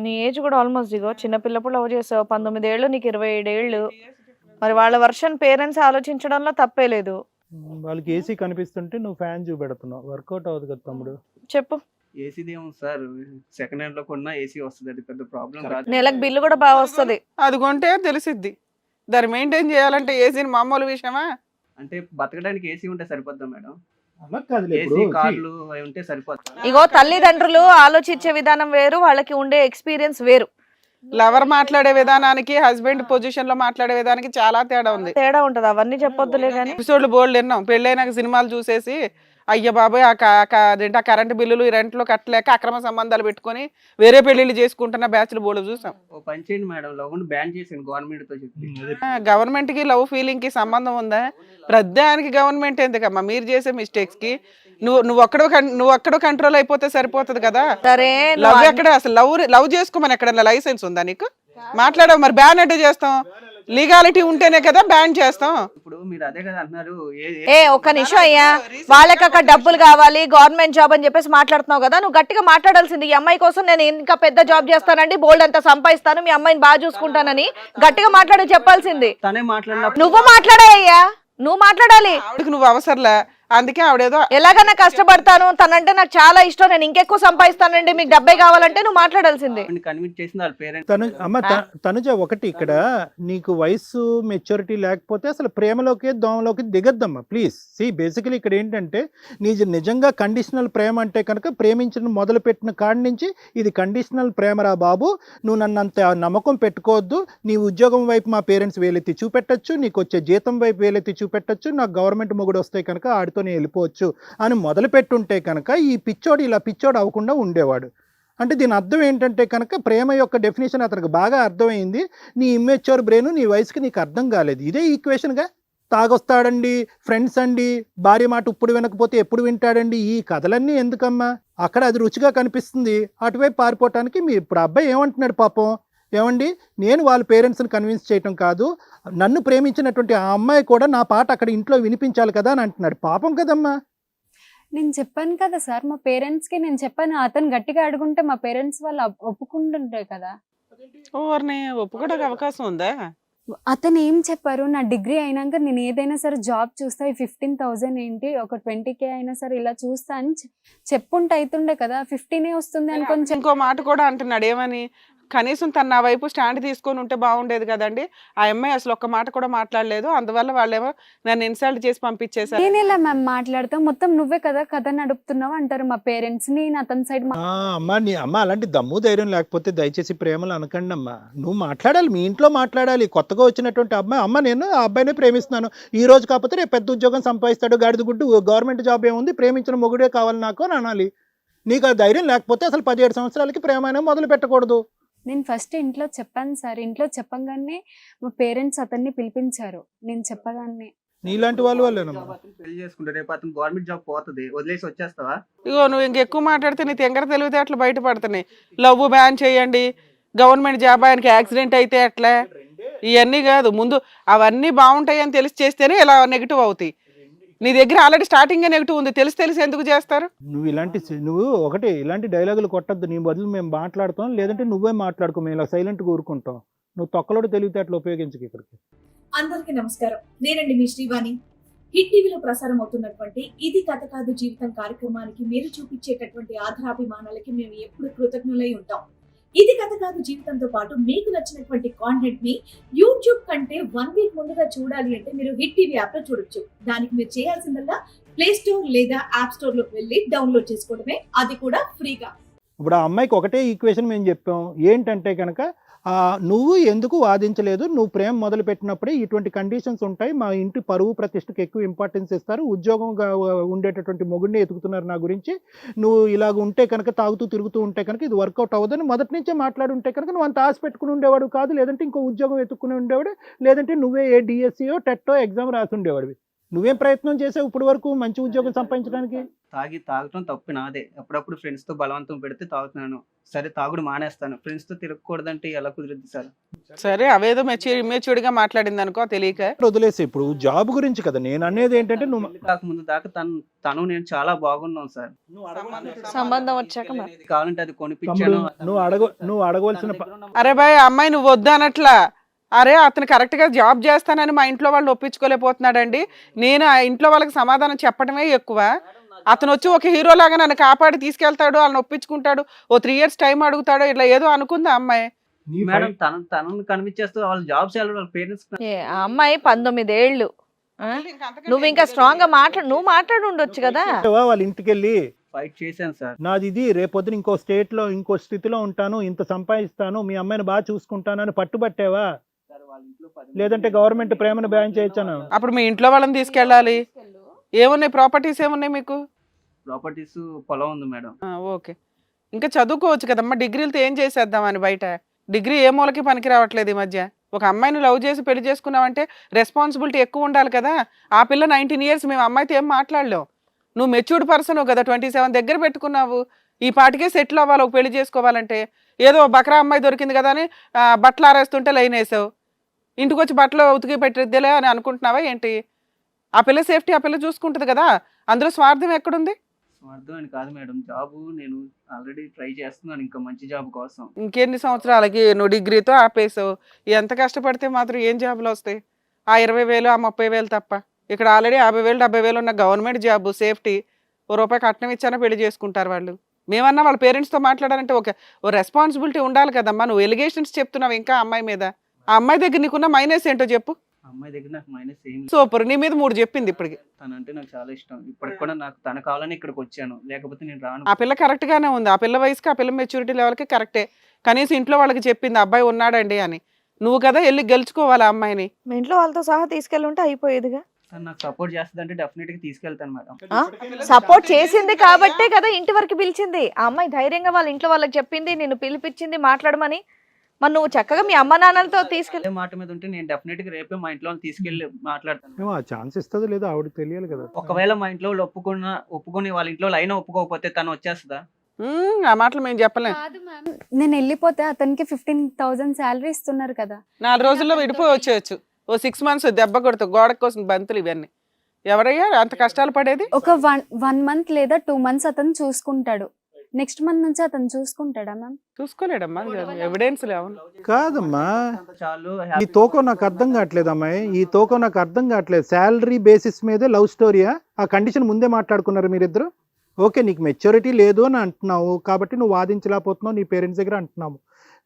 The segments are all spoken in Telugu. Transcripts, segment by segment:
నీ ఏజ్ కూడా ఆల్మోస్ట్ ఇగో చిన్నపిల్లప్పుడు లవ్ చేసావు, 19 ఏళ్ళు, నీకు 27 ఏళ్ళు. మరి వాళ్ళ వర్షన్ పేరెంట్స్ ఆలోచించడంలో తప్పే లేదు. వాళ్ళకి ఏసీ కనిపిస్తుంటే నువ్వు ఫ్యాన్ చూపెడుతున్నావు, వర్కౌట్ అవ్వదు కదా తమ్ముడు. చెప్పు. ఏసీది ఏమో సార్, సెకండ్ హ్యాండ్ లో కొన్నా ఏసీ వస్తుంది, అది పెద్ద ప్రాబ్లం కాదు. నెలకు బిల్లు కూడా బాగా వస్తుంది. అది కొంటే తెలిసిద్ది. దాన్ని మెయింటైన్ చేయాలంటే ఏసీని మామూలు విషయమా? అంటే బతకడానికి ఏసీ ఉంటే సరిపోద్దా మేడం? అలా కాదులే, ఏసీ కార్లు అవి ఉంటే సరిపోతుంది. ఇగో తల్లిదండ్రులు ఆలోచించే విధానం వేరు, వాళ్ళకి ఉండే ఎక్స్పీరియన్స్ వేరు. లవర్ మాట్లాడే విధానానికి హస్బెండ్ పొజిషన్ లో మాట్లాడే విధానానికి చాలా తేడా ఉంది. తేడా ఉంటది, అవన్నీ చెప్పొద్దులే గానీ. ఎపిసోడ్లు బోల్డ్ విన్నాం. పెళ్ళైనాక సినిమాలు చూసేసి అయ్య బాబాయ్ ఆ కరెంటు బిల్లులు ఈ రెంట్లు కట్టలేక అక్రమ సంబంధాలు పెట్టుకొని వేరే పెళ్లిళ్ళు చేసుకుంటున్న బ్యాచ్లు బోల్డ్ చూసాం. ఓ పని చేయండి మేడం, లవ్ బ్యాన్ చేసింది గవర్నమెంట్ తో చెప్పి. గవర్నమెంట్ కి లవ్ ఫీలింగ్ కి సంబంధం ఉందా? ప్రతిదానికి గవర్నమెంట్ ఎందుకమ్మా? మీరు చేసే మిస్టేక్స్ కి నువ్వు ఒక్కడో కంట్రోల్ అయిపోతే సరిపోతుంది కదా. సరే, లవ్ ఎక్కడ అసలు? లవ్ చేసుకోమని ఎక్కడన్నా లైసెన్స్ ఉందా నీకు? మాట్లాడవు మరి బ్యాన్ అంటే చేస్తాం? లీగాలిటీ ఉంటేనే కదా బ్యాన్ చేస్తాం. ఇప్పుడు మీరు అదే కదా అంటున్నారు. ఒక్క నిమిషం అయ్యా, వాళ్ళకి అక్కడ డబ్బులు కావాలి, గవర్నమెంట్ జాబ్ అని చెప్పేసి మాట్లాడుతున్నావు కదా. నువ్వు గట్టిగా మాట్లాడాల్సింది, ఈ అమ్మాయి కోసం నేను ఇంకా పెద్ద జాబ్ చేస్తానండి, బోల్డ్ అంతా సంపాదిస్తాను, మీ అమ్మాయిని బాగా చూసుకుంటానని గట్టిగా మాట్లాడి చెప్పాల్సింది. తనే మాట్లాడినప్పుడు నువ్వు మాట్లాడాయ్యా, నువ్వు మాట్లాడాలి. ఆవిడకి నువ్వు అవసరంలే, అందుకే ఆవిడేదో ఎలాగన్నా కష్టపడతాను, తనంటే నాకు చాలా ఇష్టం, నేను ఇంకెక్కువ సంపాదిస్తానండి, మీకు డబ్బే కావాలంటే నువ్వు మాట్లాడాల్సింది. కన్విన్స్ చేసింది వాళ్ళ పేరెంట్స్. తనుజ ఒకటి, ఇక్కడ నీకు వయసు మెచ్యూరిటీ లేకపోతే అసలు ప్రేమలోకి దోమలోకి దిగద్దమ్మా ప్లీజ్. బేసికలీ ఇక్కడ ఏంటంటే నిజంగా కండిషనల్ ప్రేమ అంటే కనుక ప్రేమించడం మొదలు పెట్టిన కాడి నుంచి ఇది కండిషనల్ ప్రేమరా బాబు, నువ్వు నన్ను అంత నమ్మకం పెట్టుకోవద్దు, నీ ఉద్యోగం వైపు మా పేరెంట్స్ వేలెత్తి చూపెట్టచ్చు, నీకు వచ్చే జీతం వైపు వేలెత్తి చూపెట్టచ్చు, నాకు గవర్నమెంట్ మొగుడు వస్తాయి కనుక ఆడితో వెళ్ళిపోవచ్చు అని మొదలు పెట్టుంటే కనుక ఈ పిచ్చోడు ఇలా పిచ్చోడు అవ్వకుండా ఉండేవాడు. అంటే దీని అర్థం ఏంటంటే కనుక ప్రేమ యొక్క డెఫినేషన్ అతనికి బాగా అర్థమైంది, నీ ఇమ్మెచ్యూర్ బ్రెయిన్ నీ వయసుకి నీకు అర్థం కాలేదు. ఇదే ఈక్వేషన్గా తాగొస్తాడండి, ఫ్రెండ్స్ అండి, భార్య మాట ఇప్పుడు వినకపోతే ఎప్పుడు వింటాడండి, ఈ కథలన్నీ ఎందుకమ్మా? అక్కడ అది రుచిగా కనిపిస్తుంది, అటువైపు పారిపోవటానికి మీ ఇప్పుడు అబ్బాయి ఏమంటున్నాడు పాపం, ఏమండి నేను వాళ్ళ పేరెంట్స్ని కన్విన్స్ చేయటం కాదు, నన్ను ప్రేమించినటువంటి ఆ అమ్మాయి కూడా నా పాట అక్కడ ఇంట్లో వినిపించాలి కదా అని అంటున్నాడు. పాపం కదమ్మా. నేను చెప్పాను కదా సార్, మా పేరెంట్స్ కి నేను చెప్పాను, అతను గట్టిగా అడుగుంటే మా పేరెంట్స్ వాళ్ళు ఒప్పుకుంటుంటారు కదా. ఓవర్ని ఒప్పుకోవడానికి అవకాశం ఉందా? అతను ఏం చెప్పారు, నా డిగ్రీ అయినాక నేను ఏదైనా సరే జాబ్ చూస్తా, ఈ 15,000 ఏంటి, ఒక 20K అయినా సరే ఇలా చూస్తా అని చెప్పుంటే అవుతుండే కదా. 15 వస్తుంది అని కొంచెం. ఇంకో మాట కూడా అంటున్నాడు, ఏమని, కనీసం తన నా వైపు స్టాండ్ తీసుకొని ఉంటే బాగుండేది కదండి. ఆ అమ్మాయి అసలు ఒక్క మాట కూడా మాట్లాడలేదు, అందువల్ల వాళ్ళేమో నన్ను ఇన్సల్ట్ చేసి పంపించేశారు. నేను ఇలా మ్యామ్ మాట్లాడతాం, మొత్తం నువ్వే కదా కథ నడుపుతున్నావు అంటారు మా పేరెంట్స్. నేను అతని సైడ్ అమ్మా నీ అమ్మ అలాంటి దమ్ము ధైర్యం లేకపోతే దయచేసి ప్రేమలు అనకండి అమ్మా. నువ్వు మాట్లాడాలి, మీ ఇంట్లో మాట్లాడాలి. కొత్తగా వచ్చినటువంటి అమ్మ నేను ఆ అబ్బాయినే ప్రేమిస్తున్నాను, ఈ రోజు కాకపోతే రేపు పెద్ద ఉద్యోగం సంపాదిస్తాడు, గాడిద గుడ్డు గవర్నమెంట్ జాబ్ ఏముంది, ప్రేమించిన మొగుడే కావాలి నాకు అని అనాలి. నీకు ఆ ధైర్యం లేకపోతే అసలు 17 సంవత్సరాలకి ప్రేమ అనేది మొదలు పెట్టకూడదు. నేను ఫస్ట్ ఇంట్లో చెప్పాను సార్, ఇంట్లో చెప్పగానే మా పేరెంట్స్ అతన్ని పిలిపించారు. నేను చెప్పగానే నీలాంటి వాళ్ళు వాళ్ళేనమ్మా. పెళ్లి చేసుకుంటే రేపు అతను గవర్నమెంట్ జాబ్ పోతుంది, వదిలేసి వచ్చేస్తావా? ఇగో నువ్వు ఇంకెక్కువ మాట్లాడితే నీ తెంగర తెలివితే అట్లా బయటపడుతున్నాయి. లవ్ బ్యాన్ చేయండి, గవర్నమెంట్ జాబ్, ఆయనకి యాక్సిడెంట్ అయితే ఎట్లా, ఇవన్నీ కాదు, ముందు అవన్నీ బాగుంటాయి అని తెలిసి చేస్తేనే ఇలా నెగిటివ్ అవుతాయి. నీ దగ్గర ఆల్రెడీ స్టార్టింగ్ నెగిటివ్ ఉంది, తెలిసి ఎందుకు చేస్తారు? నువ్వు ఒకటి ఇలాంటి డైలాగులు కొట్టద్దు, నీ బదులు మేము మాట్లాడుతాం, లేదంటే నువ్వే మాట్లాడుకో, మేము ఇలా సైలెంట్గా ఊరుకుంటాం. నువ్వు తొక్కలోడు తెలివితే అట్లా ఉపయోగించు. ఇక్కడికి అందరికీ నమస్కారం, నేనండి మీ శ్రీవాణి. హిట్ టీవీలో ప్రసారం అవుతున్నటువంటి ఇది కథ కాదు జీవితం కార్యక్రమానికి మీరు చూపించేటటువంటి ఆధారాభిమానాలకి మేము ఎప్పుడు కృతజ్ఞులై ఉంటాం. ఇది కథ కాదు జీవితంతో పాటు మీకు నచ్చినటువంటి కాంటెంట్ ని యూట్యూబ్ కంటే 1 వీక్ ముందుగా చూడాలి అంటే మీరు హిట్ టీవీ యాప్ లో చూడొచ్చు. దానికి మీరు చేయాల్సిందల్లా ప్లే స్టోర్ లేదా యాప్ స్టోర్ లోకి వెళ్ళి డౌన్లోడ్ చేసుకోవడమే, అది కూడా ఫ్రీగా. ఇప్పుడు ఆ అమ్మాయికి ఒకటే ఈక్వేషన్ మేము చెప్పాం, ఏంటంటే కనుక నువ్వు ఎందుకు వాదించలేదు, నువ్వు ప్రేమ మొదలు పెట్టినప్పుడే ఇటువంటి కండిషన్స్ ఉంటాయి, మా ఇంటి పరువు ప్రతిష్టకు ఎక్కువ ఇంపార్టెన్స్ ఇస్తారు, ఉద్యోగంగా ఉండేటటువంటి మొగుడిని ఎతుకుతున్నారు నా గురించి, నువ్వు ఇలాగ ఉంటే కనుక తాగుతూ తిరుగుతూ ఉంటే కనుక ఇది వర్కౌట్ అవ్వదని మొదటి నుంచే మాట్లాడుంటే కనుక నువ్వు అంత ఆశ పెట్టుకుని ఉండేవాడు కాదు, లేదంటే ఇంకో ఉద్యోగం ఎత్తుక్కుని ఉండేవాడు, లేదంటే నువ్వే ఏ డిఎస్సియో టెట్టో ఎగ్జామ్ రాసి ఉండేవాడివి. నువ్వేం ప్రయత్నం చేసావు ఇప్పటి వరకు మంచి ఉద్యోగం సంపాదించడానికి? తాగటం తప్పు నాదే. అప్పుడప్పుడు ఫ్రెండ్స్ తో బలవంతం పెడితే తాగుతున్నాను. సరే తాగుడు మానేస్తాను. ఫ్రెండ్స్ తో తిరగకూడదంటే ఎలా కుదురుద్ది సార్? సరే అవేదో మెచ్యూర్డ్ గా మాట్లాడింది అనుకో తెలియక. వదిలేసి ఇప్పుడు జాబ్ గురించి కదా నేను అనేది ఏంటంటే నువ్వు పెళ్లి కాకముందు దాకా తను నేను చాలా బాగున్నాం సార్. సంబంధం వచ్చాక మరి. ఏది కావాలంటే అది కొనిపించాను. నువ్వు అడగవలసిన అరే బాయ్ అమ్మాయి నువ్వు వద్దు అనట్లా. అరే అతను కరెక్ట్ గా జాబ్ చేస్తానని మా ఇంట్లో వాళ్ళు ఒప్పించుకోలేకపోతున్నాడండి. నేను ఆ ఇంట్లో వాళ్ళకి సమాధానం చెప్పడమే ఎక్కువ. అతను వచ్చి ఒక హీరో లాగా నన్ను కాపాడి తీసుకెళ్తాడు, వాళ్ళని ఒప్పించుకుంటాడు, ఓ 3 years టైం అడుగుతాడు, ఇట్లా ఏదో అనుకుందా అమ్మాయి. మేడం తనను కనిపించేస్తూ వాళ్ళ జాబ్స్ వాళ్ళ పేరెంట్స్ ఆ అమ్మాయి 19 ఏళ్ళు. నువ్వు ఇంకా స్ట్రాంగ్ గా నువ్వు మాట్లాడి ఉండొచ్చు కదా. వాళ్ళ ఇంటికి వెళ్ళి ఫైట్ చేశాను సార్. నాది ఇది రేపొద్దున ఇంకో స్టేట్ లో ఇంకో స్థితిలో ఉంటాను, ఇంత సంపాదిస్తాను, మీ అమ్మాయిని బాగా చూసుకుంటాను అని పట్టుబట్టావా? లేదంటే గవర్నమెంట్ ప్రేమను బ్యాన్ చేయొచ్చాను? అప్పుడు మీ ఇంట్లో వాళ్ళని తీసుకెళ్ళాలి. ఏమున్నాయి ప్రాపర్టీస్ ఏమున్నాయి మీకు? ప్రాపర్టీస్ పొలం ఉంది మేడం. ఓకే, ఇంకా చదువుకోవచ్చు కదమ్మా. డిగ్రీలతో ఏం చేసేద్దామని బయట డిగ్రీ ఏ మూలకి పనికి రావట్లేదు ఈ మధ్య. ఒక అమ్మాయిని లవ్ చేసి పెళ్లి చేసుకున్నావంటే రెస్పాన్సిబిలిటీ ఎక్కువ ఉండాలి కదా. ఆ పిల్ల 19 years, మేము అమ్మాయితో ఏం మాట్లాడలేవు. నువ్వు మెచ్యూర్డ్ పర్సన్ కదా, 27 దగ్గర పెట్టుకున్నావు. ఈ పాటికే సెటిల్ అవ్వాలి ఒక పెళ్లి చేసుకోవాలంటే. ఏదో బక్రా అమ్మాయి దొరికింది కదా అని బట్టలు ఆరేస్తుంటే లైన్ వేసావు. ఇంటికి వచ్చి బట్టలు ఉతికి పెట్టిద్దేలే అని అనుకుంటున్నావా ఏంటి? ఆ పిల్ల సేఫ్టీ ఆ పిల్ల చూసుకుంటుంది కదా, అందులో స్వార్థం ఎక్కడుంది? స్వార్థం అని కాదు మేడం, జాబ్ నేను ఆల్రెడీ ట్రై చేస్తున్నాను ఇంకా మంచి జాబ్ కోసం. ఇంకెన్ని సంవత్సరాలకి నువ్వు డిగ్రీతో ఆపేసావు? ఎంత కష్టపడితే మాత్రం ఏం జాబులు వస్తాయి? ఆ 20,000 ఆ 30,000 తప్ప. ఇక్కడ ఆల్రెడీ 50,000 70,000 ఉన్న గవర్నమెంట్ జాబ్, సేఫ్టీ. ఓ రూపాయి కట్నం ఇచ్చానా పెళ్లి చేసుకుంటారు వాళ్ళు. మేమన్నా వాళ్ళ పేరెంట్స్తో మాట్లాడాలంటే ఓ రెస్పాన్సిబిలిటీ ఉండాలి కదమ్మా. నువ్వు ఎలిగేషన్స్ చెప్తున్నావు ఇంకా అమ్మాయి మీద. ఆ అమ్మాయి దగ్గర నీకున్న మైనస్ ఏంటో చెప్పు. అమ్మాయి దగ్గర నాకు మైనస్ ఏం సూపర్, నీ మీద 3 చెప్పింది ఇప్పటికి. తనంటే నాకు చాలా ఇష్టం. ఇప్పటికి కూడా నాకు తన కావాలని ఇక్కడికి వచ్చాను, లేకపోతే నేను రాను. ఆ పిల్ల కరెక్ట్ గానే ఉంది. ఆ పిల్ల వయసుకి ఆ పిల్ల మెచ్యూరిటీ లెవెల్కి కరెక్టే. కనీసం ఇంట్లో వాళ్ళకి చెప్పింది అబ్బాయి ఉన్నాడండి అని. నువ్వు కదా వెళ్ళి గెలుచుకోవాలి ఆ అమ్మాయిని. మీ ఇంట్లో వాళ్ళతో సహా తీసుకెళ్ళి ఉంటే అయిపోయేదిగా. తను నాకు సపోర్ట్ చేస్తుంది అంటే డెఫినెట్ గా తీసుకెళ్తాను మేడం. సపోర్ట్ చేసింది కాబట్టే కదా ఇంటి వరకు పిలిచింది. ఆ అమ్మాయి ధైర్యంగా వాళ్ళ ఇంట్లో వాళ్ళకి చెప్పింది, నిన్ను పిలిపించింది మాట్లాడమని. మరి నువ్వు చక్కగా మీ అమ్మ నాన్నలతో తీసుకెళ్ళి మాట మీద ఉంటే నేను డెఫినెట్ గా రేపే మా ఇంట్లో తీసుకెళ్లి మాట్లాడతాను. ఆ ఛాన్స్ ఇస్తుందో లేదో ఆవిడకి తెలియాలి కదా. ఒకవేళ మా ఇంట్లో వాళ్ళు ఒప్పుకొని వాళ్ళ ఇంట్లో అయినా ఒప్పుకోకపోతే తను వచ్చేస్తుందా? ఆ మాటలు మేము చెప్పలేం. కాదు మ్యామ్, నేను వెళ్ళిపోతే అతనికి 15,000 శాలరీ ఇస్తున్నారు కదా. 4 రోజుల్లో విడిపోయి వచ్చేయచ్చు. ఓ 6 months దెబ్బ కొడుతూ గోడ కోసం బంతులు ఇవన్నీ. ఎవరయ్యా అంత కష్టాలు పడేది? ఒక 1 month లేదా 2 months అతను చూసుకుంటాడు. నెక్స్ట్ మంత్ నుంచి అతను చూసుకుంటాడా మ్యామ్? చూసుకోలేడమ్మా, ఎవిడెన్స్ లేవు. కాదమ్మా, చాలు. ఈ తోకం నాకు అర్థం కావట్లేదు అమ్మాయి, ఈ తోకం నాకు అర్థం కావట్లేదు. శాలరీ బేసిస్ మీదే లవ్ స్టోరీయా? ఆ కండిషన్ ముందే మాట్లాడుకున్నారు మీరిద్దరు. ఓకే, నీకు మెచ్యూరిటీ లేదు అని అంటున్నావు కాబట్టి నువ్వు వాదించలేకపోతున్నావు, నీ పేరెంట్స్ దగ్గర అంటున్నావు.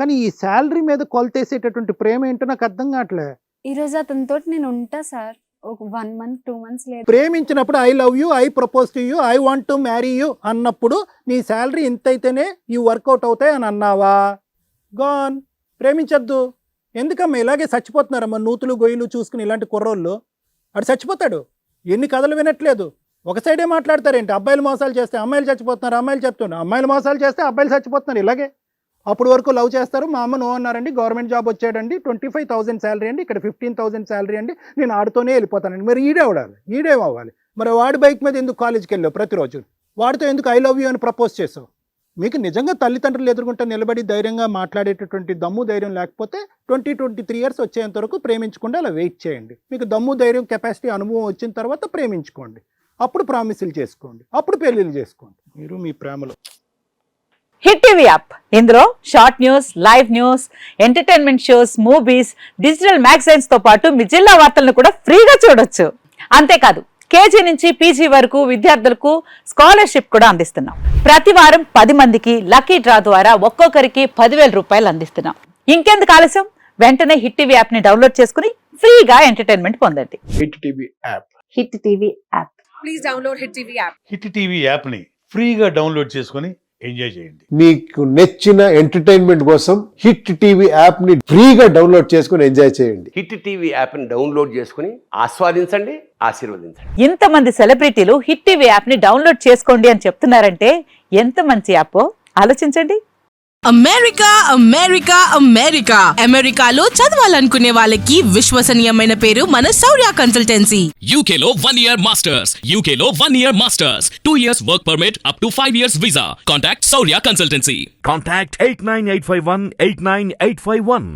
కానీ ఈ శాలరీ మీద కొలతేసేటటువంటి ప్రేమ ఏంటో నాకు అర్థం కావట్లే. ఈ రోజు అతనితో నేను ఉంటా సార్, ఒక 1 month 2 months లేదు. ప్రేమించినప్పుడు I love you, I propose to you, I want to marry you అన్నప్పుడు నీ శాలరీ ఇంత అయితేనే ఈ వర్కౌట్ అవుతాయి అని అన్నావా? గాన్. ప్రేమించద్దు. ఎందుకమ్మా ఇలాగే చచ్చిపోతున్నారమ్మా నూతులు గొయ్యలు చూసుకుని ఇలాంటి కుర్రోళ్ళు? అటు చచ్చిపోతాడు. ఎన్ని కథలు వినట్లేదు, ఒక సైడే మాట్లాడతారేంటి? అబ్బాయిలు మోసాలు చేస్తే అమ్మాయిలు చచ్చిపోతున్నారు, అమ్మాయిలు చెప్తున్నారు. అమ్మాయిలు మోసాలు చేస్తే అబ్బాయిలు చచ్చిపోతున్నారు. ఇలాగే అప్పుడు వరకు లవ్ చేస్తారు. మా అమ్మ నో అన్నారండి, గవర్నమెంట్ జాబ్ వచ్చాడండి, 25,000 శాలరీ అండి, ఇక్కడ 15,000 శాలరీ అండి, నేను ఆడుతూనే వెళ్ళిపోతానండి. మరి ఈడే అవ్వాలి. మరి వాడి బైక్ మీద ఎందుకు కాలేజీకి వెళ్ళావు ప్రతిరోజు? వాడితో ఎందుకు ఐ లవ్ యూ అని ప్రపోజ్ చేసావు? మీకు నిజంగా తల్లిదండ్రులు ఎదుర్కొంటే నిలబడి ధైర్యంగా మాట్లాడేటటువంటి దమ్ము ధైర్యం లేకపోతే 23 years వచ్చేంత వరకు ప్రేమించకుండా అలా వెయిట్ చేయండి. మీకు దమ్ము ధైర్యం కెపాసిటీ అనుభవం వచ్చిన తర్వాత ప్రేమించుకోండి. అప్పుడు ప్రామిసులు చేసుకోండి, అప్పుడు పెళ్ళిళ్ళు చేసుకోండి మీరు మీ ప్రేమలో. హిట్ టీవీ యాప్, ఇందులో short news, live news, entertainment shows, movies, digital magazines తో పాటు మీ జిల్లా వార్తలను కూడా ఫ్రీగా చూడొచ్చు. అంతేకాదు KG నుంచి PG వరకు విద్యార్థులకు స్కాలర్షిప్ కూడా అందిస్తున్నాం. ప్రతి వారం 10 మందికి లక్కీ డ్రా ద్వారా ఒక్కొక్కరికి 10,000 రూపాయలు అందిస్తున్నాం. ఇంకెందుకు ఆలస్యం, వెంటనే హిట్ టీవీ యాప్ ని డౌన్లోడ్ చేసుకుని ఫ్రీగా ఎంటర్టైన్మెంట్ పొందండి. Hit TV app. Hit TV app. Please download hit TV app. Hit TV app ని ఫ్రీగా డౌన్లోడ్ చేసుకొని ఎంజాయ్ చేయండి. మీకు నచ్చిన ఎంటర్టైన్మెంట్ కోసం హిట్ టీవీ యాప్ ని ఫ్రీగా డౌన్లోడ్ చేసుకొని ఎంజాయ్ చేయండి. హిట్ టీవీ యాప్ ని డౌన్లోడ్ చేసుకుని ఆస్వాదించండి, ఆశీర్వదించండి. ఇంతమంది సెలబ్రిటీలు హిట్ టీవీ యాప్ ని డౌన్లోడ్ చేసుకోండి అని చెప్తున్నారంటే ఎంత మంచి యాప్ ఆలోచించండి. అమెరికా అమెరికా అమెరికా అమెరికాలో చదవాలనుకునే వాళ్ళకి విశ్వసనీయమైన పేరు మన శౌర్య కన్సల్టెన్సీ. UK లో 1 year masters. UK లో 1 year masters. 2 years work permit up to 5 years visa. Contact Saurya Consultancy. Contact 89851 89851.